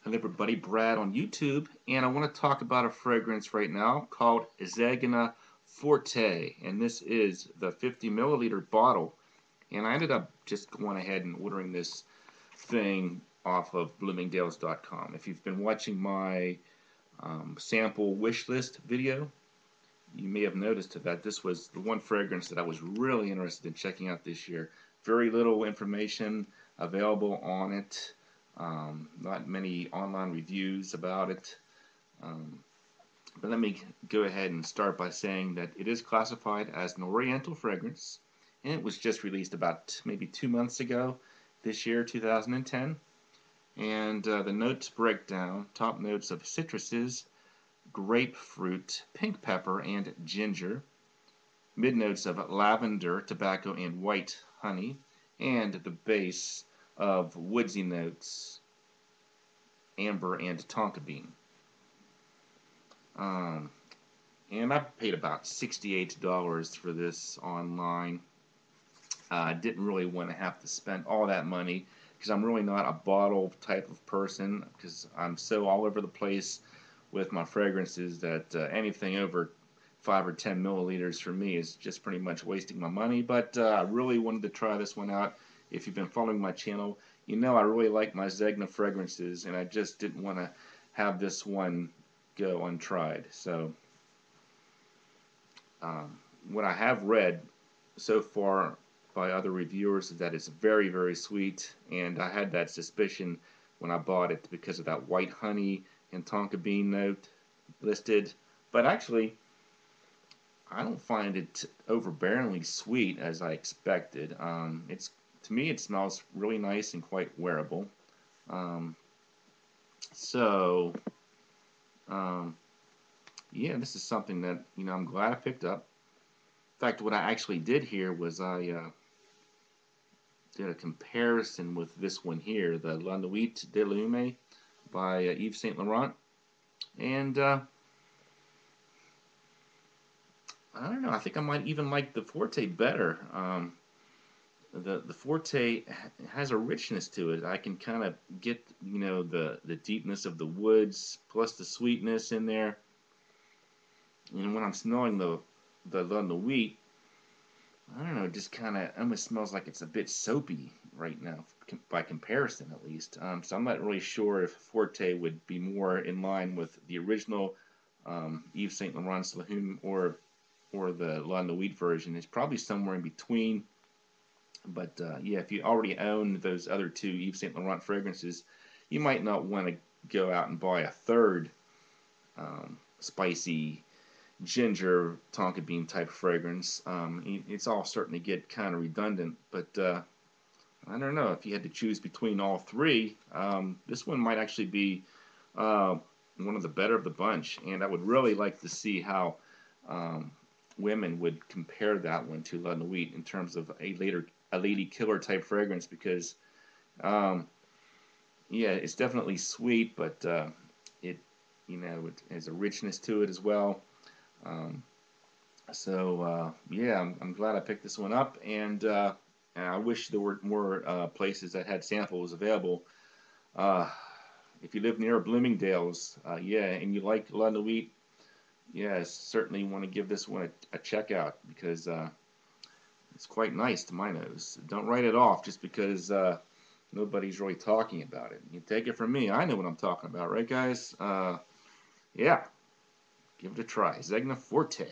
Hello everybody, Brad on YouTube, and I want to talk about a fragrance right now called Zegna Forte, and this is the 50 milliliter bottle, and I ended up just going ahead and ordering this thing off of bloomingdales.com. If you've been watching my sample wish list video, you may have noticed that this was the one fragrance that I was really interested in checking out this year. Very little information available on it. Not many online reviews about it. But let me go ahead and start by saying that it is classified as an oriental fragrance, and it was just released about maybe 2 months ago this year, 2010. And the notes break down top notes of citruses, grapefruit, pink pepper, and ginger. Mid notes of lavender, tobacco, and white honey, and the base of woodsy notes, amber, and tonka bean. And I paid about $68 for this online. I didn't really want to have to spend all that money because I'm really not a bottle type of person, because I'm so all over the place with my fragrances that anything over 5 or 10 milliliters for me is just pretty much wasting my money. But I really wanted to try this one out. If you've been following my channel, you know I really like my Zegna fragrances, and I just didn't want to have this one go untried. So what I have read so far by other reviewers is that it's very, very sweet, and I had that suspicion when I bought it because of that white honey and tonka bean note listed. But actually, I don't find it overbearingly sweet as I expected. To me, it smells really nice and quite wearable. Um, so, um, yeah, this is something that I'm glad I picked up. In fact, what I actually did here was I did a comparison with this one here, the La Nuit de Lume by Yves Saint Laurent, and I don't know. I think I might even like the Forte better. The Forte has a richness to it. I can kind of get the deepness of the woods plus the sweetness in there. And when I'm smelling the La Nuit, I don't know. It just kind of almost smells like it's a bit soapy right now, by comparison at least. So I'm not really sure if Forte would be more in line with the original Yves Saint Laurent's La Hume or the La Nuit version. It's probably somewhere in between. But yeah, if you already own those other two Yves Saint Laurent fragrances, you might not want to go out and buy a third spicy ginger tonka bean type fragrance. It's all starting to get kind of redundant. But I don't know, if you had to choose between all three, this one might actually be one of the better of the bunch. And I would really like to see how women would compare that one to La Nuit in terms of a lady killer type fragrance, because yeah, it's definitely sweet, but it it has a richness to it as well. Um, yeah, I'm glad I picked this one up, and I wish there were more places that had samples available. Uh, if you live near Bloomingdale's, yeah, and you like La Nuit, yes, certainly want to give this one a check out, because it's quite nice to my nose. Don't write it off just because nobody's really talking about it. You take it from me, I know what I'm talking about, right, guys? Yeah, give it a try. Zegna Forte.